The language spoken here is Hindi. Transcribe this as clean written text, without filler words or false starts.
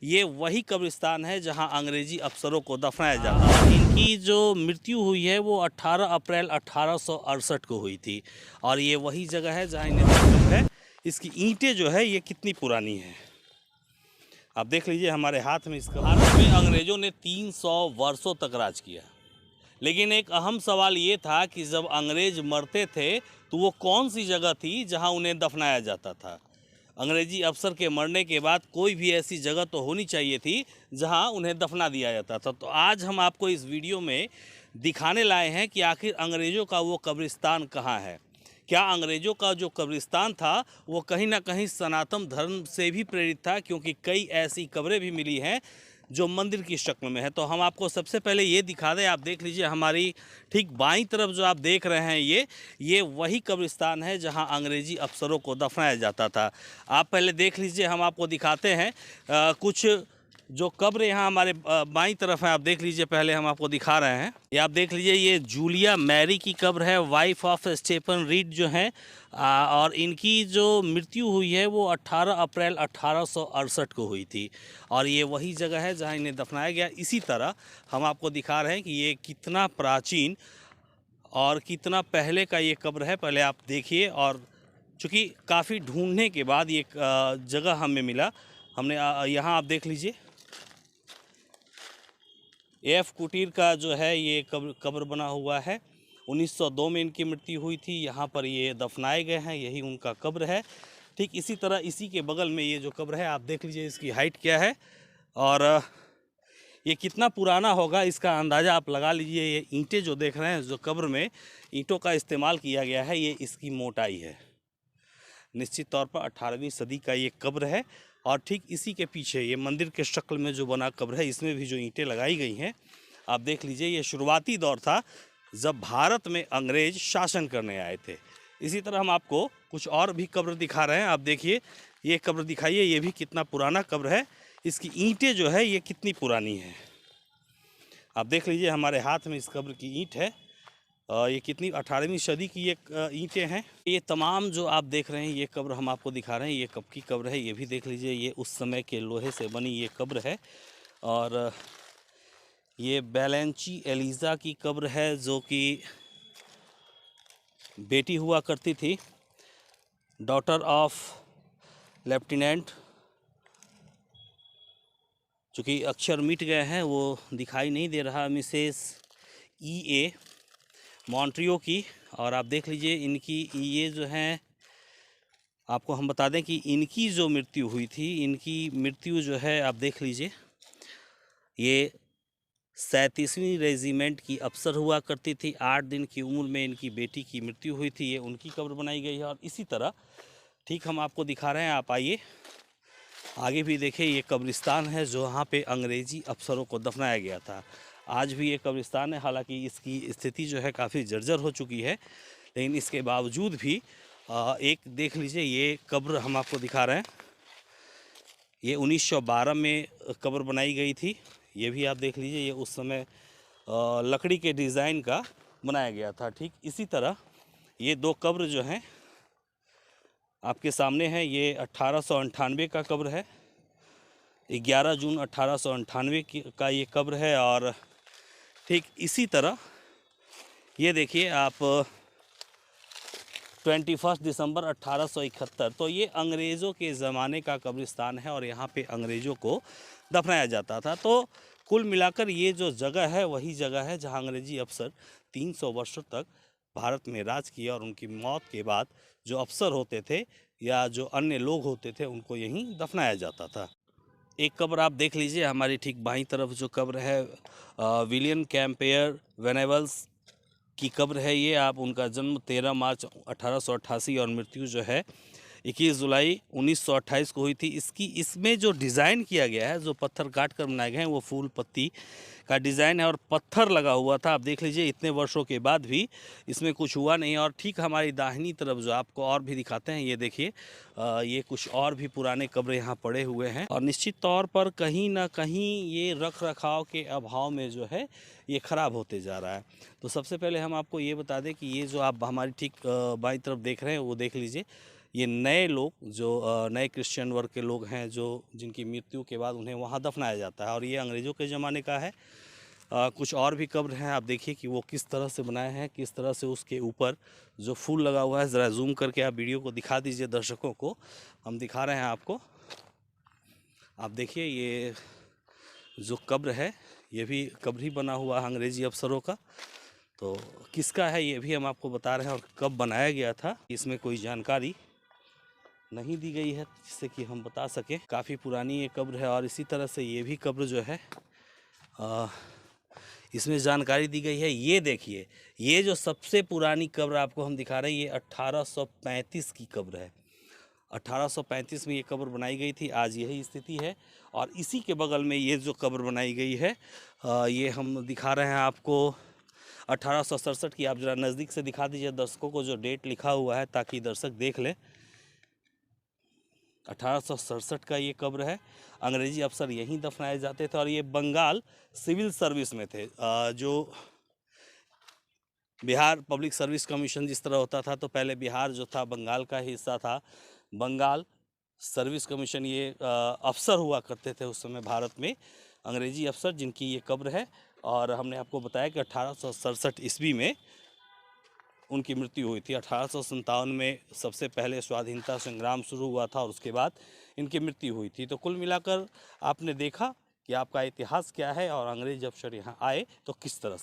ये वही कब्रिस्तान है जहां अंग्रेजी अफसरों को दफनाया जाता है। इनकी जो मृत्यु हुई है वो 18 अप्रैल 1868 को हुई थी और ये वही जगह है जहां इन्हें दफन है। इसकी ईंटें जो है ये कितनी पुरानी है आप देख लीजिए हमारे हाथ में। इसका भारत में अंग्रेज़ों ने 300 वर्षों तक राज किया, लेकिन एक अहम सवाल ये था कि जब अंग्रेज़ मरते थे तो वो कौन सी जगह थी जहां उन्हें दफनाया जाता था। अंग्रेजी अफसर के मरने के बाद कोई भी ऐसी जगह तो होनी चाहिए थी जहां उन्हें दफना दिया जाता था। तो आज हम आपको इस वीडियो में दिखाने लाए हैं कि आखिर अंग्रेज़ों का वो कब्रिस्तान कहाँ है। क्या अंग्रेज़ों का जो कब्रिस्तान था वो कहीं ना कहीं सनातन धर्म से भी प्रेरित था, क्योंकि कई ऐसी कब्रें भी मिली हैं जो मंदिर की शक्ल में है। तो हम आपको सबसे पहले ये दिखा दें, आप देख लीजिए हमारी ठीक बाईं तरफ जो आप देख रहे हैं ये वही कब्रिस्तान है जहां अंग्रेजी अफसरों को दफनाया जाता था। आप पहले देख लीजिए, हम आपको दिखाते हैं कुछ जो कब्र यहाँ हमारे बाईं तरफ है। आप देख लीजिए, पहले हम आपको दिखा रहे हैं। ये आप देख लीजिए, ये जूलिया मैरी की कब्र है, वाइफ ऑफ स्टेफन रीड जो हैं। और इनकी जो मृत्यु हुई है वो 18 अप्रैल 1868 को हुई थी और ये वही जगह है जहाँ इन्हें दफनाया गया। इसी तरह हम आपको दिखा रहे हैं कि ये कितना प्राचीन और कितना पहले का ये कब्र है। पहले आप देखिए, और चूँकि काफ़ी ढूंढने के बाद ये जगह हमें मिला। हमने यहाँ आप देख लीजिए, एफ कुटीर का जो है ये कब्र बना हुआ है। 1902 में इनकी मृत्यु हुई थी। यहाँ पर ये दफनाए गए हैं, यही उनका कब्र है। ठीक इसी तरह इसी के बगल में ये जो कब्र है आप देख लीजिए, इसकी हाइट क्या है और ये कितना पुराना होगा इसका अंदाज़ा आप लगा लीजिए। ये ईंटें जो देख रहे हैं, जो कब्र में ईंटों का इस्तेमाल किया गया है, ये इसकी मोटाई है। निश्चित तौर पर 18वीं सदी का ये कब्र है। और ठीक इसी के पीछे ये मंदिर के शक्ल में जो बना कब्र है, इसमें भी जो ईंटें लगाई गई हैं आप देख लीजिए। ये शुरुआती दौर था जब भारत में अंग्रेज शासन करने आए थे। इसी तरह हम आपको कुछ और भी कब्र दिखा रहे हैं। आप देखिए, ये कब्र दिखाइए, ये भी कितना पुराना कब्र है। इसकी ईंटें जो है ये कितनी पुरानी है आप देख लीजिए हमारे हाथ में। इस कब्र की ईंट है, ये कितनी 18वीं सदी की ये ईंटें हैं। ये तमाम जो आप देख रहे हैं ये कब्र हम आपको दिखा रहे हैं, ये कब की कब्र है ये भी देख लीजिए। ये उस समय के लोहे से बनी ये कब्र है। और ये बेलेंची एलिज़ा की कब्र है, जो कि बेटी हुआ करती थी, डॉटर ऑफ लेफ्टिनेंट। चूँकि अक्षर मिट गए हैं, वो दिखाई नहीं दे रहा, मिसेस E.A. मॉन्ट्रियो की। और आप देख लीजिए इनकी ये जो हैं, आपको हम बता दें कि इनकी जो मृत्यु हुई थी, इनकी मृत्यु जो है आप देख लीजिए, ये 37वीं रेजिमेंट की अफसर हुआ करती थी। 8 दिन की उम्र में इनकी बेटी की मृत्यु हुई थी। ये उनकी कब्र बनाई गई है। और इसी तरह ठीक हम आपको दिखा रहे हैं, आप आइए आगे भी देखिए। ये कब्रिस्तान है जो वहाँ पे अंग्रेज़ी अफसरों को दफनाया गया था। आज भी ये कब्रिस्तान है, हालांकि इसकी स्थिति जो है काफ़ी जर्जर हो चुकी है, लेकिन इसके बावजूद भी एक देख लीजिए, ये कब्र हम आपको दिखा रहे हैं। ये 1912 में कब्र बनाई गई थी। ये भी आप देख लीजिए, ये उस समय लकड़ी के डिज़ाइन का बनाया गया था। ठीक इसी तरह ये दो कब्र जो हैं आपके सामने हैं। ये 1898 का कब्र है, 11 जून 1898 का ये कब्र है। और ठीक इसी तरह ये देखिए आप 21 दिसंबर 1871। तो ये अंग्रेज़ों के ज़माने का कब्रिस्तान है और यहाँ पे अंग्रेज़ों को दफनाया जाता था। तो कुल मिलाकर ये जो जगह है वही जगह है जहाँ अंग्रेज़ी अफसर 300 वर्षों तक भारत में राज किया और उनकी मौत के बाद जो अफसर होते थे या जो अन्य लोग होते थे उनको यहीं दफनाया जाता था। एक कब्र आप देख लीजिए हमारी ठीक बाईं तरफ जो कब्र है, विलियम कैम्पेयर वेनेबल्स की कब्र है ये। आप उनका जन्म 13 मार्च 1888 और मृत्यु जो है 21 जुलाई 1928 को हुई थी। इसमें जो डिज़ाइन किया गया है, जो पत्थर काट कर बनाए गए हैं, वो फूल पत्ती का डिज़ाइन है और पत्थर लगा हुआ था। आप देख लीजिए, इतने वर्षों के बाद भी इसमें कुछ हुआ नहीं। और ठीक हमारी दाहिनी तरफ जो आपको और भी दिखाते हैं, ये देखिए, ये कुछ और भी पुराने कब्र यहाँ पड़े हुए हैं। और निश्चित तौर पर कहीं ना कहीं ये रख रखाव के अभाव में जो है ये ख़राब होते जा रहा है। तो सबसे पहले हम आपको ये बता दें कि ये जो आप हमारी ठीक बाईं तरफ देख रहे हैं वो देख लीजिए, ये नए लोग जो नए क्रिश्चियन वर्ग के लोग हैं जो जिनकी मृत्यु के बाद उन्हें वहाँ दफनाया जाता है। और ये अंग्रेज़ों के ज़माने का है। कुछ और भी कब्र हैं, आप देखिए कि वो किस तरह से बनाए हैं, किस तरह से उसके ऊपर जो फूल लगा हुआ है। ज़रा जूम करके आप वीडियो को दिखा दीजिए दर्शकों को, हम दिखा रहे हैं आपको। आप देखिए ये जो कब्र है ये भी कब्र ही बना हुआ है अंग्रेज़ी अफसरों का। तो किसका है ये भी हम आपको बता रहे हैं और कब बनाया गया था इसमें कोई जानकारी नहीं दी गई है जिससे कि हम बता सकें। काफ़ी पुरानी ये कब्र है। और इसी तरह से ये भी कब्र जो है इसमें जानकारी दी गई है। ये देखिए, ये जो सबसे पुरानी कब्र आपको हम दिखा रहे हैं ये 1835 की कब्र है। 1835 में ये कब्र बनाई गई थी, आज यही स्थिति है। और इसी के बगल में ये जो कब्र बनाई गई है ये हम दिखा रहे हैं आपको 1867 की। आप ज़रा नज़दीक से दिखा दीजिए दर्शकों को जो डेट लिखा हुआ है ताकि दर्शक देख लें। 1867 का ये कब्र है। अंग्रेजी अफसर यहीं दफनाए जाते थे और ये बंगाल सिविल सर्विस में थे। जो बिहार पब्लिक सर्विस कमीशन जिस तरह होता था, तो पहले बिहार जो था बंगाल का हिस्सा था। बंगाल सर्विस कमीशन ये अफसर हुआ करते थे उस समय भारत में, अंग्रेजी अफसर जिनकी ये कब्र है। और हमने आपको बताया कि 1867 ईस्वी में उनकी मृत्यु हुई थी। 1857 में सबसे पहले स्वाधीनता संग्राम शुरू हुआ था और उसके बाद इनकी मृत्यु हुई थी। तो कुल मिलाकर आपने देखा कि आपका इतिहास क्या है और अंग्रेज अफसर यहाँ आए तो किस तरह से